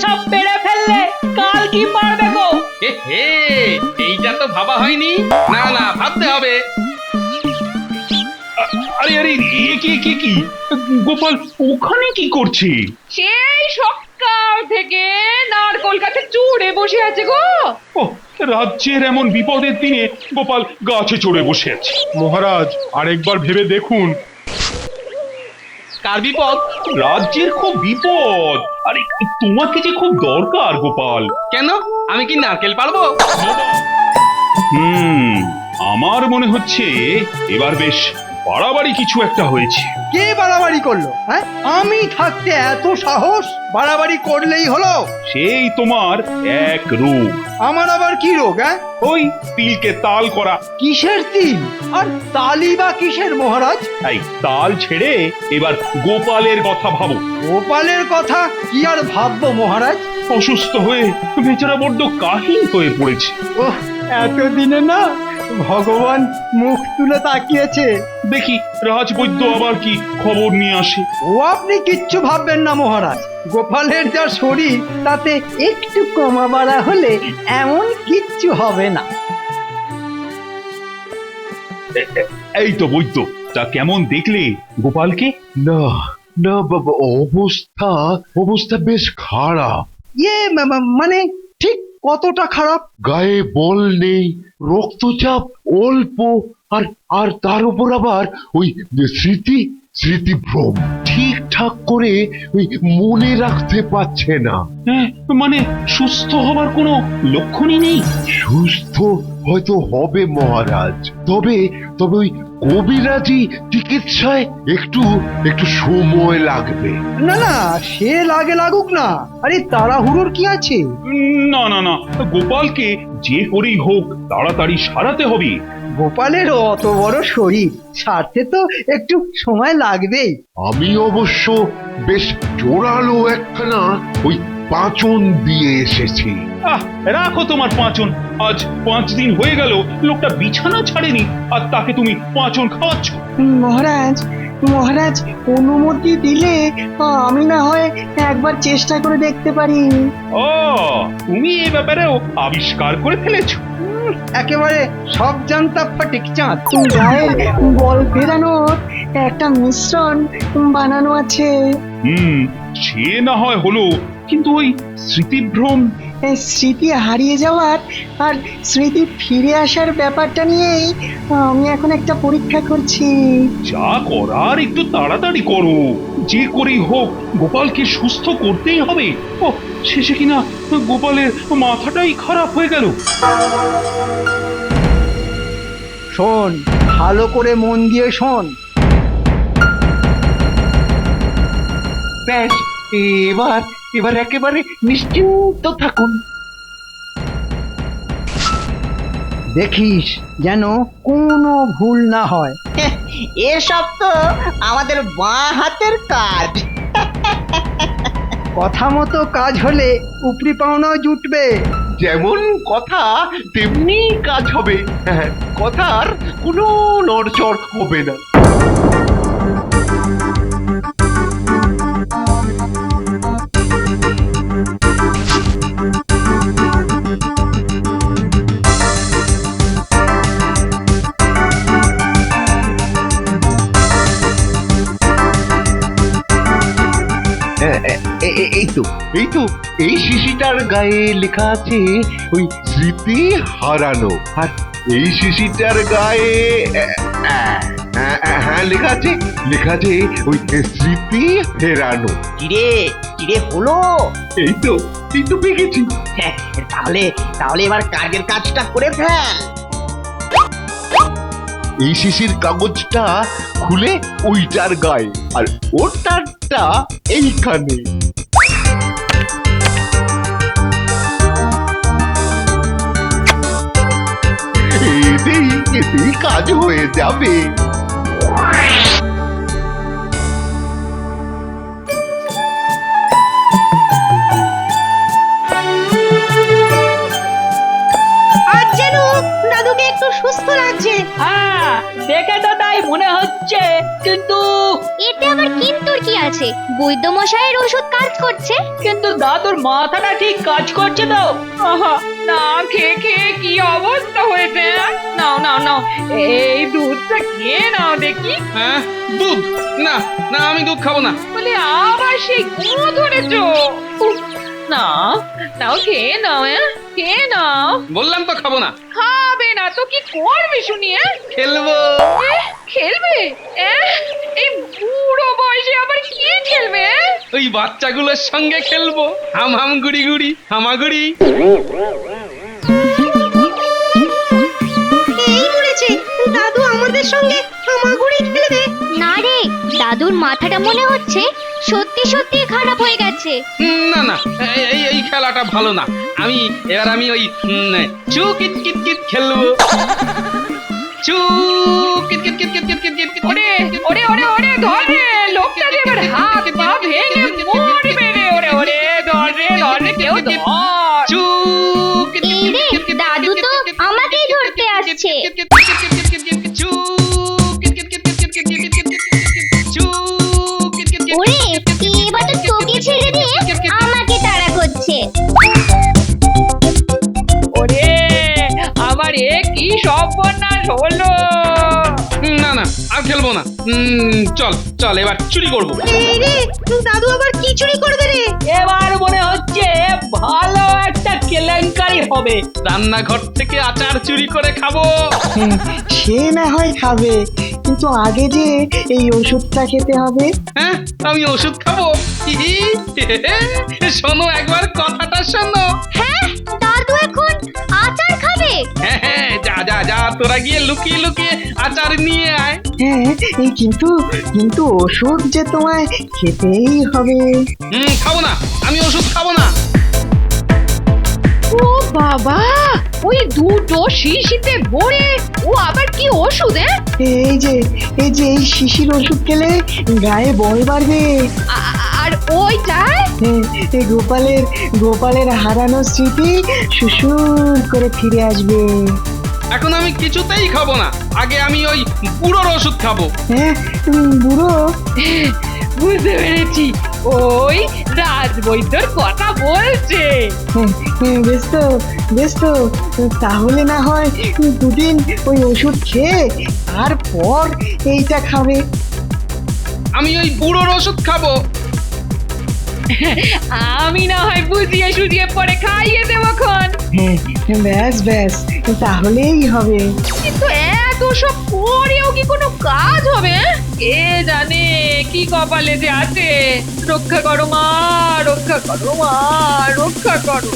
সব পেরে ফেললে কাল কি পারবে গো? হে, এইটা তো ভাবা হয়নি। না না, ভাবতে হবে। আরে আরে, কি গোপাল ওখানে কি করছে? সেই সকাল থেকে নারকোল গাছে চড়ে বসে আছে গো। ও, রাজ্যের এমন বিপদের দিনে গোপাল গাছে চড়ে বসে আছে। মহারাজ আরেকবার ভেবে দেখুন। কার বিপদ? রাজ্যের খুব বিপদ। আরে তোমাকে যে খুব দরকার গোপাল। কেন, আমি কি নারকেল পারবো? আমার মনে হচ্ছে এবার বেশ বাড়াবাড়ি কিছু একটা হয়েছে। কে বাড়াবাড়ি করলো? হ্যাঁ, আমি থাকতে এত সাহস? বাড়াবাড়ি করলেই হলো? সেই তোমার এক রূপ। আমার আবার কি রোগ? হ্যাঁ, ওই তিলকে তাল করা। কিসের তিল আর তালি বা কিসের মহারাজ? এই তাল ছেড়ে এবার গোপালের কথা ভাবো। গোপালের কথা কি আর ভাববো মহারাজ? অসুস্থ হয়ে বেচারা বড্ড কাহিল হয়ে পড়েছে। ওহ, এতদিনে না ভগবান মুখ তুলে তাকিয়েছে। দেখি রাজবৈদ্য আবার কি খবর নিয়ে আসে। ও আপনি কিচ্ছু ভাববেন না মহারাজ, গোপালের যা শরীর তাতে একটু কমা বাড়া হলে এমন কিচ্ছু হবে না। এই তো বৈদ্য, তা কেমন দেখলে গোপালকে? না না বাবা, অবস্থা বেশ খারাপ। ইয়ে মানে ঠিক কতটা খারাপ? গায়ে বল নেই, রক্তচাপ অল্প, আর আর তার উপর আবার ওই স্মৃতিভ্রম ঠিকঠাক করে ওই মনে রাখতে পারছে না। হ্যাঁ, মানে সুস্থ হবার কোনো লক্ষণই নেই। সুস্থ হয়তো হবে মহারাজ, তবে ওই কবিরাজি চিকিৎসায় একটু সময় লাগবে। না না, সে লাগুক না, আরে তাড়াহুড়োর কি আছে? না, গোপালকে যে করেই হোক তাড়াতাড়ি সারাতে হবে। গোপালের অত বড় শরীর, সারতে তো একটু সময় লাগবেই। আমি অবশ্য বেশ জোরালো একখানা ওই পাঁচন দিয়ে এসেছি। রাখো তোমার পাঁচন। আজ 5 দিন হয়ে গেল লোকটা বিছানা ছাড়েনি, আর তাকে তুমি পাঁচন খাওয়াচ্ছ। মহারাজ অনুমতি দিলে আমি না হয় একবার চেষ্টা করে দেখতে পারি। ও, তুমি এই ব্যাপারেও আবিষ্কার করে ফেলেছো। একেবারে সব জানতা ফটিক চাঁদ। গায়ে বল ফেরানোর একটা মিশ্রণ বানানো আছে। সে না হয় হলো, কিন্তু ওই স্মৃতিভ্রম, স্মৃতি হারিয়ে যাওয়ার আর স্মৃতি ফিরে আসার ব্যাপারটা নিয়েই আমি এখন একটা পরীক্ষা করছি। যা করার একটু তাড়াতাড়ি করো। যে করেই হোক গোপালকে সুস্থ করতেই হবে। ও, শেষে কিনা গোপালের মাথাটাই খারাপ হয়ে গেল। শোন, ভালো করে মন দিয়ে শোন। ব্যাস, এবার একেবারে নিশ্চিন্ত থাকুন। দেখিস যেন কোনো ভুল না হয়। এসব তো আমাদের বাঁ হাতের কাজ। কথা মতো কাজ হলে উপরি পাওনাও জুটবে। যেমন কথা তেমনি কাজ হবে। হ্যাঁ, কথার কোনো নড়চড় হবে না। এই শিশিটার গায়ে লেখা আছে ওই স্মৃতি হারানো, আর এই শিশিটার গায়ে হ্যাঁ লেখা আছে ওই স্মৃতি ফেরানো। কিরে হলো? এই তো পেয়ে গেছি। তাহলে এবার কাজের কাজটা করে ফেল। এই শিশির কাগজটা খুলে ওইটার গায়ে, আর ওটারটা এইখানে। এতেই কাজ হয়ে যাবে। আজ যেন দাদুকে একটু সুস্থ লাগছে। হ্যাঁ, দেখে তো তাই কথাই মনে হচ্ছে, কিন্তু এতে আবার কিন্তুর কি আছে? বৈদ্য মশাইয়ের ওষুধ কাজ করছে। কিন্তু দাদুর মাথাটা ঠিক কাজ করছে তো। আহা, না খেয়ে খেয়ে কি অবস্থা হয়েছে। নাও নাও নাও, এই দুধটা খেয়ে নাও দেখি। হ্যাঁ, দুধ? না না, আমি দুধ খাবো না। বলে আবার সেই গুঁ ধরেছো। উফ, না নাও খেয়ে নাও, খেয়ে নাও। বললাম তো খাবো না। খাবে না তো কি করবে শুনি? খেলবো। খেলবে? এই বুড়ো বয়সে আবার কি খেলবে? ওই বাচ্চাগুলোর সঙ্গে খেলবো। হাম হাম গুড়ি গুড়ি হামাগুড়ি। এই মরেছে, দাদু আমাদের সঙ্গে হামাগুড়ি খেলবে। না রে, দাদুর মাথাটা মনে হচ্ছে সত্যি সত্যি খারাপ হয়ে গেছে। না না, এই খেলাটা ভালো না। আমি ওই চু কিট কিট কিট খেলবো। চু kit kit kit kit kit kit kit. ওরে ওরে ওরে ওরে ধরে লোকটা যে এবার হাত পা ভেঙে মরবে রে। ওরে ওরে ধরে ধরে কেউ ধর। চু কিট কিট এই কিট রে, কিট কিট। দাদু তো আমাকেই ধরতে আসছে। ওরে, এবার তো তোকে ছেড়ে দিয়ে আমাকে তাড়া করছে। ওরে আমার এ কি সর্বনাশ হলো। না না, আর খেলবো না। চল চল, এবার চুরি করবো। এই রে, দাদু আবার কি চুরি করবে রে? এবার মনে হচ্ছে ভালো একটা কেলেঙ্কারি হবে। রান্নাঘর থেকে আচার চুরি করে খাবো। সে না হয় খাবে, কিন্তু আগে যে এই ওষুধটা খেতে হবে। হ্যাঁ, আমি ওষুধ খাবো। শোনো, একবার কথাটা শোনো। হ্যাঁ, দাদু এখন আচার খাবে। হ্যাঁ হ্যাঁ, যা যা যা, তোরা গিয়ে লুকিয়ে লুকিয়ে আচার নিয়ে আয়। হ্যাঁ, এই কিন্তু ওষুধ যে তোমায় খেতেই হবে। খাবো না, আমি ওষুধ খাবো না। ও বাবা, ওই দুটো শিশিতে ভরে ও আবার কি ওষুধ? এই শিশির ওষুধ খেলে গায়ে বল বাড়বে। আর ওইটায় এই গোপালের হারানো স্মৃতি সুসুর করে ফিরে আসবে। এখন আমি কিছুতেই খাবো না। আগে আমি ওই বুড়োর ওষুধ খাবো। হ্যাঁ, বুড়ো, বুঝতে পেরেছি, ওই রাজবৈদ্যর কথা বলছে। বেশ তো তাহলে না হয় দুদিন ওই ওষুধ খেয়ে তারপর এইটা খাবে। আমি ওই বুড়োর ওষুধ খাবো। আমি না হয় বুঝিয়ে সুঝিয়ে পরে খাইয়ে দেবো খন। ব্যাস তাহলেই হবে। কিন্তু এত সব করেও কি কোনো কাজ হবে? কে জানে কি কপালে যে আছে। রক্ষা করো মা, রক্ষা করো মা, রক্ষা করো।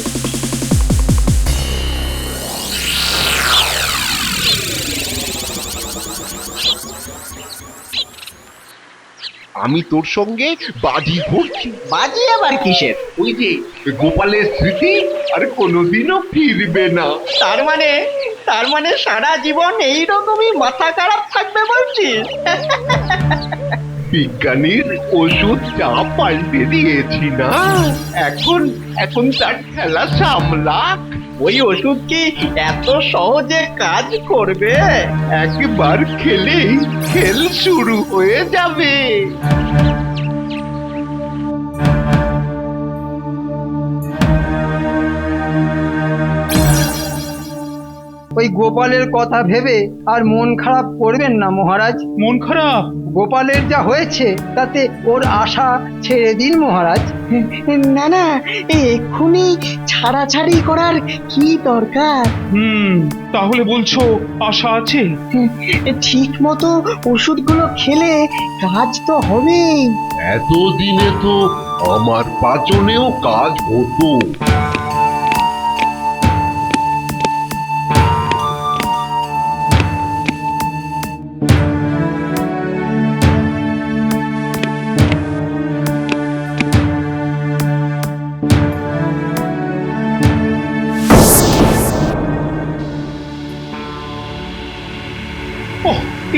আমি তোর সঙ্গে বাজি ধরছি। বাজি আবার কিসের? ওই যে গোপালের স্মৃতি আর কোনোদিনও ফিরবে না। তার মানে সারা জীবন এইরকমই মাথা খারাপ থাকবে বলছিস? বিজ্ঞানীর ওষুধ যা পাল্টে দিয়েছি না, এখন তার খেলা সামলা। ওই ওষুধ কি এত সহজে কাজ করবে? একবার খেলেই খেল শুরু হয়ে যাবে। ওই গোপালের কথা ভেবে আর মন খারাপ করবেন না মহারাজ। মন খারাপ? গোপালের যা হয়েছে তাতে ওর আশা ছেড়ে দিন মহারাজ। না, এক্ষুনি ছাড়াছাড়ি করার কি দরকার? তাহলে বলছো আশা আছে? ঠিক মতো ওষুধগুলো খেলে কাজ তো হবেই। এতদিনে তো আমার পাচনেও কাজ হতো।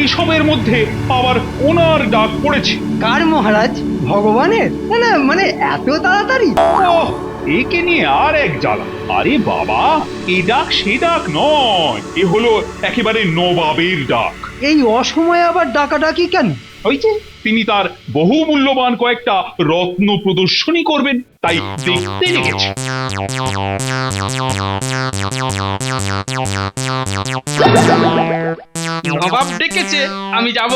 এসবের মধ্যে আবার ওনার ডাক পড়েছে। কার মহারাজ? ভগবানের? না মানে এত তাড়াতাড়ি? একে নিয়ে আর এক জ্বালা। আরে বাবা, এ ডাক সে ডাক নয়, এ হলো একেবারে নবাবের ডাক। এই অসময়ে আবার ডাকাডাকি কেন? ওই যে তিনি তার বহু মূল্যবান কয়েকটা রত্ন প্রদর্শনী করবেন, তাই দেখতে রেখেছে। নবাব ডেকেছে, আমি যাব।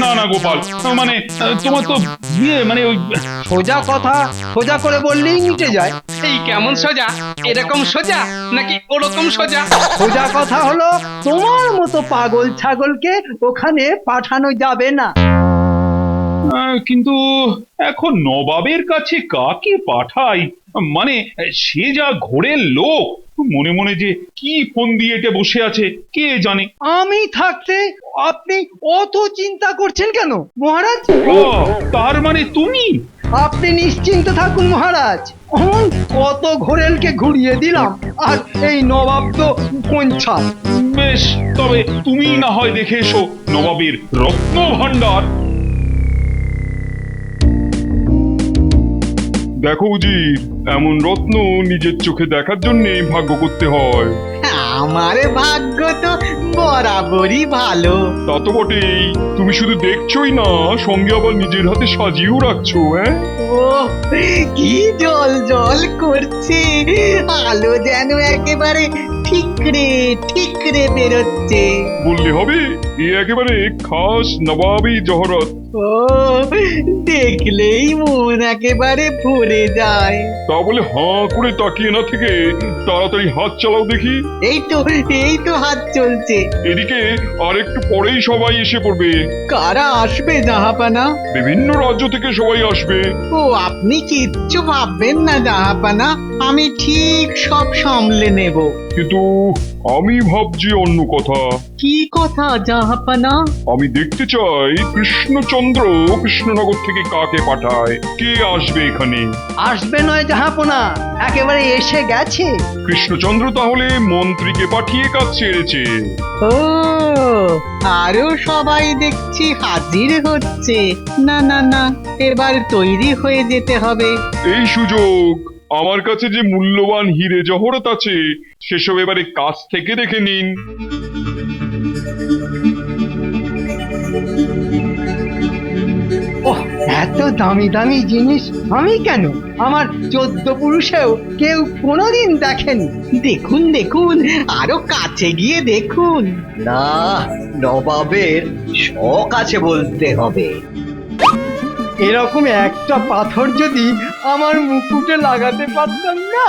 না না গোপাল, মানে তোমার তো মানে ওই সোজা কথা সোজা করে বললেই মিটে যায়। এই কেমন সোজা? এরকম সোজা নাকি ওরকম সোজা? সোজা কথা হলো তোমার মতো পাগল ছাগলকে ওখানে পাঠানো যাবে না। কিন্তু এখন নবাবের কাছে কাকে পাঠাই? মানে সে যা ঘোরের লোক, মনে মনে যে কি ফোন দিয়ে এটে বসে আছে কে জানে। আমি থাকতে আপনি অত চিন্তা করছেন কেন মহারাজ? ও, তার মানে তুমি? আপনি নিশ্চিন্ত থাকুন মহারাজ, কত ঘোরেলকে ঘুরিয়ে দিলাম, আর এই নবাব তো পঞ্চা। বেশ, তবে তুমি না হয় দেখে এসো নবাবের রত্ন ভান্ডার। দেখো উজির, এমন রত্ন নিজের চোখে দেখার জন্য ভাগ্য করতে হয়। আমার ভাগ্য তো বরাবরই ভালো। তা তো বটেই, তুমি শুধু দেখছোই না, সঙ্গে আবার নিজের হাতে সাজিয়েও রাখছো। হ্যাঁ, ও কি জল জল করছে, আলো যেন একেবারে ঠিকরে বেরোচ্ছে। বললে হবে, এ একেবারে খাস নবাবী জহরত। ও দেখলেই মন একেবারে ভরে যায়। তা বলে হাঁ করে তাকিয়ে না থেকে তাড়াতাড়ি হাত চালাও দেখি। এই তো হাত চলছে। এদিকে আর একটু পরেই সবাই এসে পড়বে। কারা আসবে জাহাপানা? বিভিন্ন রাজ্য থেকে সবাই আসবে। ও আপনি কিচ্ছু ভাববেন না জাহাপানা, আমি ঠিক সব সামলে নেব। কিন্তু আমি ভাবছি অন্য কথা। কি কথা জাহাপানা? আমি দেখতে চাই কৃষ্ণচন্দ্র কৃষ্ণনগর থেকে কাকে পাঠায়, কে আসবে এখানে। আসবে নয় জাহাপনা, একেবারে এসে গেছে। কৃষ্ণচন্দ্র তাহলে মন্ত্রীকে পাঠিয়ে কাজ ছেড়েছে। ও আরো সবাই দেখছি হাজির হচ্ছে। না না না, এবার তৈরি হয়ে যেতে হবে। এই সুযোগ, আমার কাছে যে মূল্যবান হিরে জহরত আছে সেসব এবারে কাছ থেকে দেখে নিন। ওহ, এত দামি দামি জিনিস আমি কেন, আমার 14 পুরুষেও কেউ কোনোদিন দেখেনি। দেখুন দেখুন, আরো কাছে গিয়ে দেখুন। না, নবাবের শখ আছে বলতে হবে। এরকম একটা পাথর যদি আমার মুকুটে লাগাতে পারতাম না,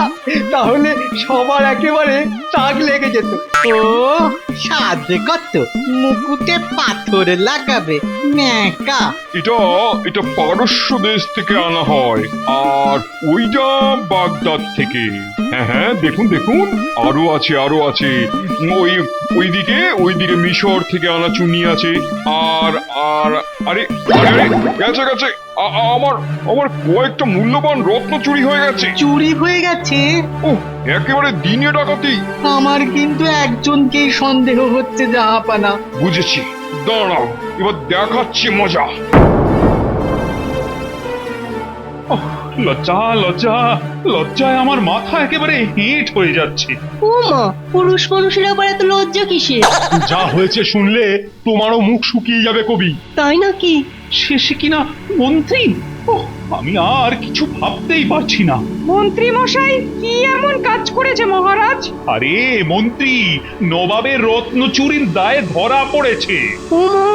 তাহলে সবার একেবারে টাক লেগে যেত। ও সাজে কত, মুকুটে পাথর লাগাবে ন্যাকা। এটা পারস্য দেশ থেকে আনা হয়, আর ওইটা বাগদাদ থেকে। হ্যাঁ হ্যাঁ, দেখুন দেখুন, আরো আছে। ওইদিকে মিশর থেকে আনা চুনি আছে। আর আর আরে আরে গেছে আমার কয়েকটা মূল্যবান রত্ন চুরি হয়ে গেছে। চুরি হয়ে গেছে? ও, একেবারে দিনে ডাকাতি। আমার কিন্তু একজনকেই সন্দেহ হচ্ছে জাহাপানা। বুঝেছি, দাঁড়াও, এবার দেখাচ্ছি মজা। লজ্জায় আমার মাথা একেবারে হেঁট হয়ে যাচ্ছে। ওমা, পুরুষ মানুষের আবার এত লজ্জা কিসের? যা হয়েছে শুনলে তোমারও মুখ শুকিয়ে যাবে কবি। তাই নাকি? শেষে কিনা মন্ত্রী। ওহ, আমি আর কিছু ভাবতেই পারছি না। মন্ত্রী মশাই কি এমন কাজ করেছে মহারাজ? আরে মন্ত্রী, নবাবের রত্ন চুরির দায়ে ধরা পড়েছে। ওমা,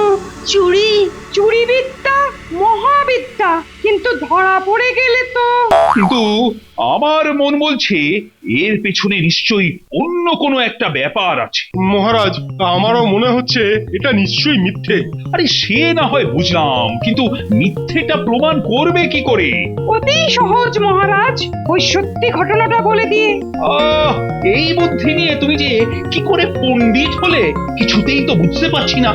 চুরি! চুরি বিদ্যা মহাবিদ্যা, কিন্তু ধরা পড়ে গেলে তো। কিন্তু আমার মন বলছে এর পেছনে নিশ্চয়ই অন্য কোনো একটা ব্যাপার আছে। মহারাজ, আমারও মনে হচ্ছে এটা নিশ্চয়ই মিথ্যে। আরে সে না হয় বুঝলাম, কিন্তু মিথ্যেটা প্রমাণ করবে কি করে? অতি সহজ মহারাজ, ওই সত্যি ঘটনাটা বলে দিয়ে। এই বুদ্ধি নিয়ে তুমি যে কি করে পণ্ডিত হলে কিছুতেই তো বুঝতে পারছি না।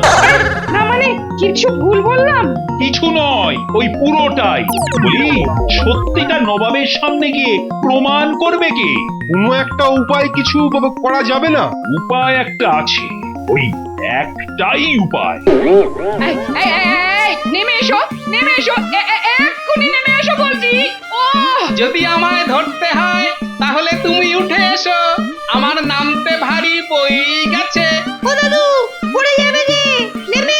না মানে কিছু ভুল বললাম? কিছু নয়, ওই পুরোটাই বলি। সত্যিটা নবাবের সামনে গিয়ে প্রমাণ করবে কে? কোনো একটা উপায় কিছু করা যাবে না? উপায় একটা আছে, ওই একটাই উপায়। নেমে এসো, এক্ষুনি নেমে এসো বলছি। যদি আমায় ধরতে হয় তাহলে তুমি উঠে এসো, আমার নামতে ভারী বই গেছে। ও দাদু, পড়ে যাবে যে, নেমে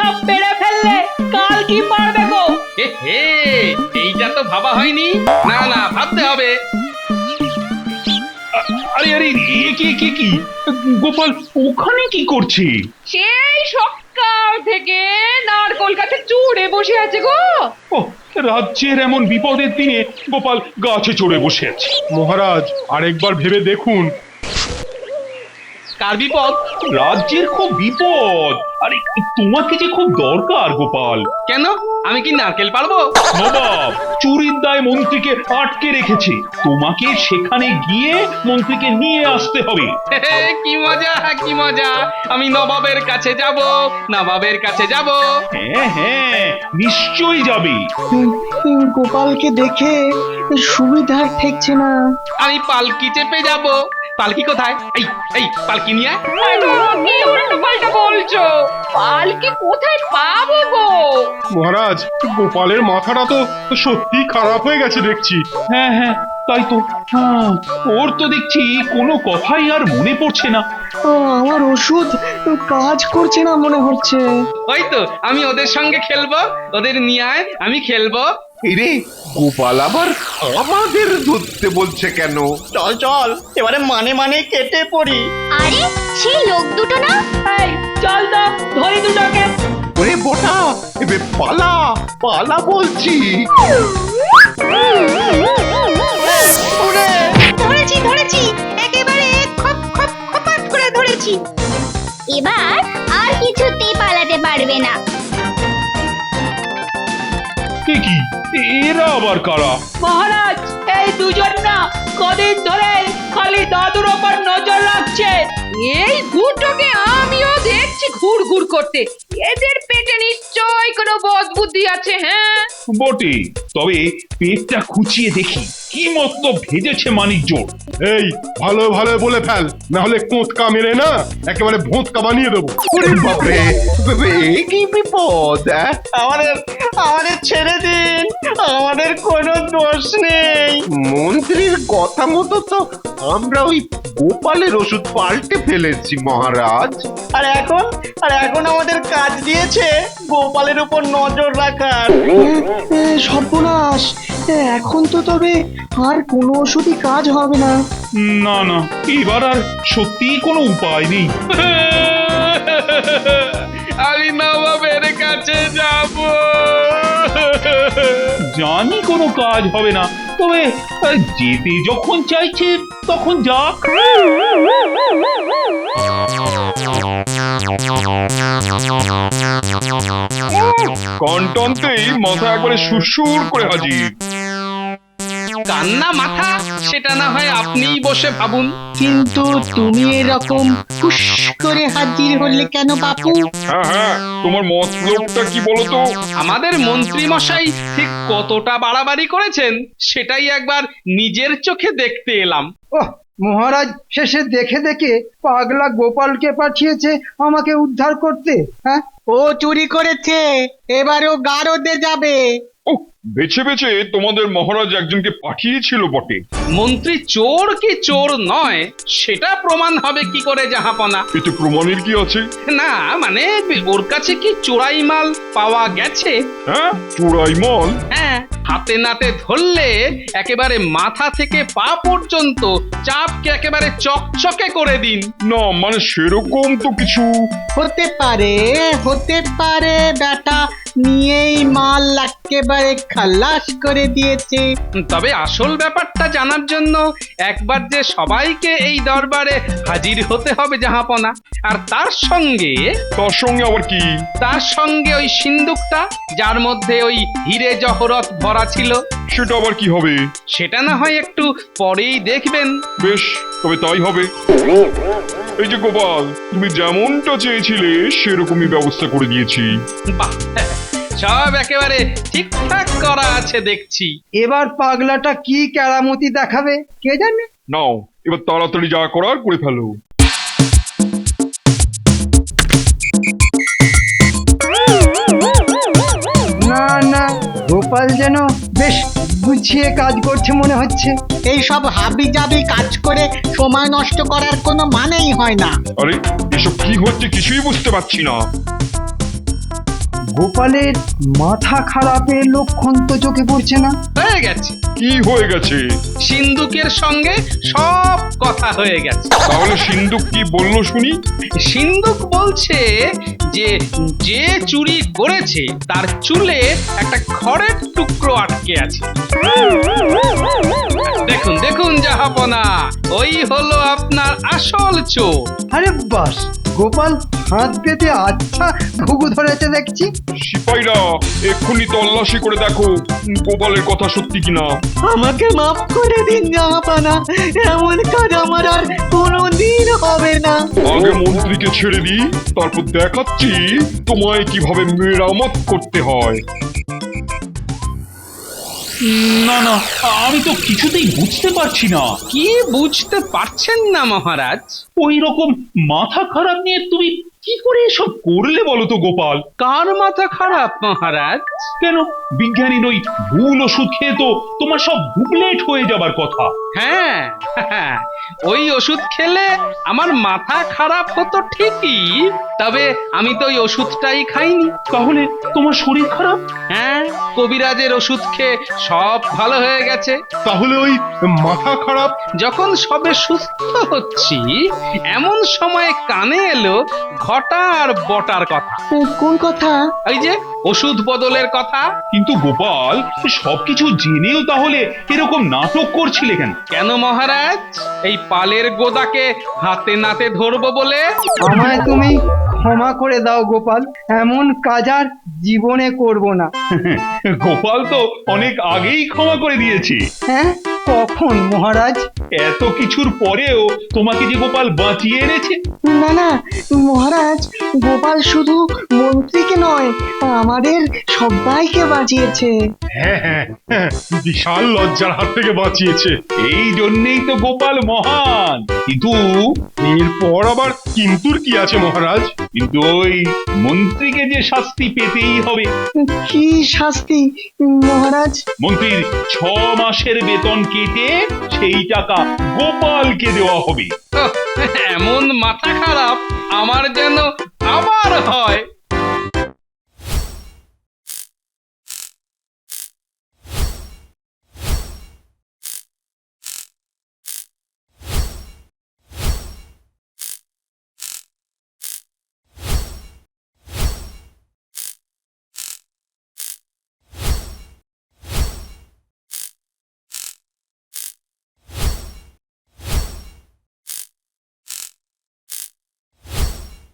সব পেরে ফেললে কাল কি পারবে গো? হে এইটা তো ভাবা হয়নি। না না, ভাবতে হবে। আরে আরে এ কি গোপাল ওখানে কি করছে? সেই সকাল থেকে নারকোল গাছে চড়ে বসে আছে গো। ও রাজ্যের এমন বিপদের দিনে গোপাল গাছে চড়ে বসে আছে। মহারাজ আরেকবার ভেবে দেখুন। কার বিপদ? রাজ্যের খুব বিপদ। আরে তোমাকে যে খুব দরকার গোপাল। কেন, আমি কি নারকেল পারবো? নবাব চুরির দায় মন্ত্রীকে আটকে রেখেছে, তোমাকে সেখানে গিয়ে মন্ত্রীকে নিয়ে আসতে হবে। কি মজা, কি মজা! আমি নবাবের কাছে যাব, নবাবের কাছে যাব। হ্যাঁ নিশ্চয়ই যাবে। গোপালকে দেখে সুবিধার ঠেকছে না। আমি পালকি চেপে যাব। পালকি কোথায়? এই পালকি নিয়ে আয়। কি উল্টো পাল্টা বলছো? পালকি কোথায় পাবো গো? মহারাজ গোপালের মাথাটা তো সত্যি খারাপ হয়ে গেছে দেখছি। হ্যাঁ তাই তো। হ্যাঁ, ওর তো দেখছি কোনো কথাই আর মনে পড়ছে না। আমার ওষুধ কাজ করছে না মনে হচ্ছে। ওই তো আমি ওদের সঙ্গে খেলবো, ওদের নিয়ে আয়, আমি খেলবো। এরে গোপাল আবার আমাদের ধরতে বলছে কেন? চল চল এবারে মানে কেটে পড়ি। আরে সেই লোক দুটো না? এই চল তো ধরি দুটোকে। ওরে বোটা, এবে পালা পালা বলছি। ধরেছি ধরেছি, একেবারে খপ খপ খপাত করে ধরেছি। এবার আর কিছুতেই পালাতে পারবে না। কি এরা আবার কারা? মহারাজ এই দুজন না কদিন ধরে খালি দাদুর ওপর নজর রাখছে। এই দুটোকে আমিও দেখছি ঘুরঘুর করতে। এদের পেটে নিশ্চয় কোনো বদ বুদ্ধি আছে। হ্যাঁ বটে, তবে পেটটা খুঁচিয়ে দেখি কি মতলব ভেজেছে মানিকজোড়। এই ভালো ভালো বলে ফেল, না হলে কোঁতকা মেরে না একেবারে ভোঁতকা বানিয়ে দেবো। ওরে বাপরে, এ কি বিপদ! আমাদের ছেড়ে দিন, আমাদের কোনো দোষ নেই। মন্ত্রীর কথা মতো তো আমরা ওই গোপালের ওষুধ পাল্টে ফেলেছি মহারাজ। আর এখন আমাদের কাজ দিয়েছে গোপালের উপর নজর রাখার। সর্বনাশ, এখন তো তবে আর কোনো ওষুধই কাজ হবে না। না এবার আর সত্যিই কোনো উপায় নেই। আমি নবাবের কাছে যাব। জানি কোনো কাজ হবে না, তবে যেতে যখন চাইছে তখন যাক। কন্টনতেই মাথা একবারে সুরসুর করে হাজির। কান্না মাথা, সেটা না হয় আপনিই বসে ভাবুন। কিন্তু তুমি এরকম হুশ করে হাজির হলে কেন বাপু? হ্যাঁ তোমার মতলবটা কি বলতো? আমাদের মন্ত্রী মশাই ঠিক কতটা বাড়াবাড়ি করেছেন সেটাই একবার নিজের চোখে দেখতে এলাম। ওহ, মহারাজ শেষে দেখে পাগলা গোপালকে পাঠিয়েছে আমাকে উদ্ধার করতে। হ্যাঁ, ও চুরি করেছে, এবারেও গারদে যাবে। ও বেছে বেছে তোমাদের মহারাজ একজনকে পাঠিয়েছিল বটে। মন্ত্রী চোর কি চোর নয় সেটা প্রমাণ হবে কি করে জাহাপনা? এতে প্রমাণের কি আছে? না মানে ওর কাছে কি চোরাই মাল পাওয়া গেছে? হ্যাঁ চোরাই মাল? হ্যাঁ, হাতে নাতে ধরলে একেবারে মাথা থেকে পা পর্যন্ত চাপকে একেবারে চকচকে করে দিন। না মানে সেরকম তো কিছু। হতে পারে বেটা নিয়েই মাল একেবারে খালাস করে দিয়েছে। তবে আসল ব্যাপারটা জানার জন্য একবার যে সবাইকে এই দরবারে হাজির হতে হবে জাহাপনা। আর তার সঙ্গে আবার কি? তার সঙ্গে ওই সিন্দুকটা যার মধ্যে ওই হিরে জহরত ভরা ছিল। সেটা আবার কি হবে? সেটা না হয় একটু পরেই দেখবেন। বেশ, তবে তাই হবে। এই যে গোপাল, তুমি যেমনটা চেয়েছিলে সেরকমই ব্যবস্থা করে দিয়েছি। বাহ, সব একেবারে ঠিকঠাক করা আছে দেখছি। এবার পাগলাটা কি কেরামতি দেখাবে কে জানে। নাও এবার তাড়াতাড়ি যা করার করে ফেলো। না গোপাল যেন বেশ গুছিয়ে কাজ করছে মনে হচ্ছে। এই সব হাবি জাবি কাজ করে সময় নষ্ট করার কোনো মানেই হয় না। আরে এসব কি হচ্ছে কিছুই বুঝতে পারছি না। গোপালের মাথা খারাপের লক্ষণ তো চোখে পড়ছে না। হয়ে গেছে, কি হয়ে গেছে? সিন্ধুকের সঙ্গে সব কথা হয়ে গেছে। তাহলে সিন্ধুক কি বললো শুনি? সিন্ধুক বলছে যে যে চুরি করেছে তার চুলে একটা খড়ের টুকরো আটকে আছে। দেখুন দেখুন জাহাপনা, ওই হলো আপনার আসল চোর। আরে বাস, গোপাল হাত পেতে আচ্ছা ঘুঘু ধরেছে দেখছি। সিপাহীরা এক্ষুনি তল্লাশি করে দেখো গোপালের কথা সত্যি কিনা। আমাকে মাফ করে দিন জাহাপানা, এমন কাজ আমার আর কোনোদিন হবে না। আগে মন্ত্রীকে ছেড়ে দিই, তারপর দেখাচ্ছি তোমায় কিভাবে মেরামত করতে হয়। না না, আমি তো কিছুতেই বুঝতে পারছি না। কি বুঝতে পারছেন না মহারাজ? ওই রকম মাথা খারাপ নিয়ে তুমি কি করে এসব করলে বলো তো গোপাল? কার মাথা খারাপ মহারাজ? কেন, বিজ্ঞানীর ওই ভুল ওষুধ খেয়ে তো তোমার সব ডুপ্লেট হয়ে যাবার কথা। হ্যাঁ, ওই ওষুধ খেলে আমার মাথা খারাপ হতো ঠিকই, তবে আমি তো ওই ওষুধটাই খাইনি। তাহলে তোমার শরীর খারাপ? হ্যাঁ, কবিরাজের ওষুধ খেয়ে সব ভালো হয়ে গেছে। তাহলে ওই মাথা খারাপ? যখন সবে সুস্থ হচ্ছি এমন সময় কানে এলো ঘটা আর বটার কথা। কোন কথা? এই যে ওষুধ বদলের কথা। কিন্তু গোপাল, সবকিছু জেনেও তাহলে এরকম নাটক করছিলে কেন? কেন মহারাজ? এই পালের গোদাকে হাতে নাতে ধরবো বলে? আমায় তুমি ক্ষমা করে দাও গোপাল, এমন কাজ আর জীবনে করব না। গোপাল তো অনেক আগেই ক্ষমা করে দিয়েছে। হ্যাঁ, কখন মহারাজ? এত কিছুর পরেও তোমাকে যে গোপাল বাঁচিয়ে এনেছে। না না মহারাজ, গোপাল শুধু মন্ত্রীকে নয়, আমাদের সবাইকে বাঁচিয়েছে। হ্যাঁ হ্যাঁ হ্যাঁ, বিশাল লজ্জার হাত থেকে বাঁচিয়েছে। এই জন্যেই তো গোপাল মহান। কিন্তু এরপর আবার কিন্তুর কি আছে মহারাজ? কিন্তু ওই মন্ত্রীকে যে শাস্তি পেতেই হবে। কি শাস্তি মহারাজ? মন্ত্রীর 6 মাসের বেতন কেটে সেই টাকা গোপালকে দেওয়া হবে। এমন মাথা খারাপ আমার যেন আবার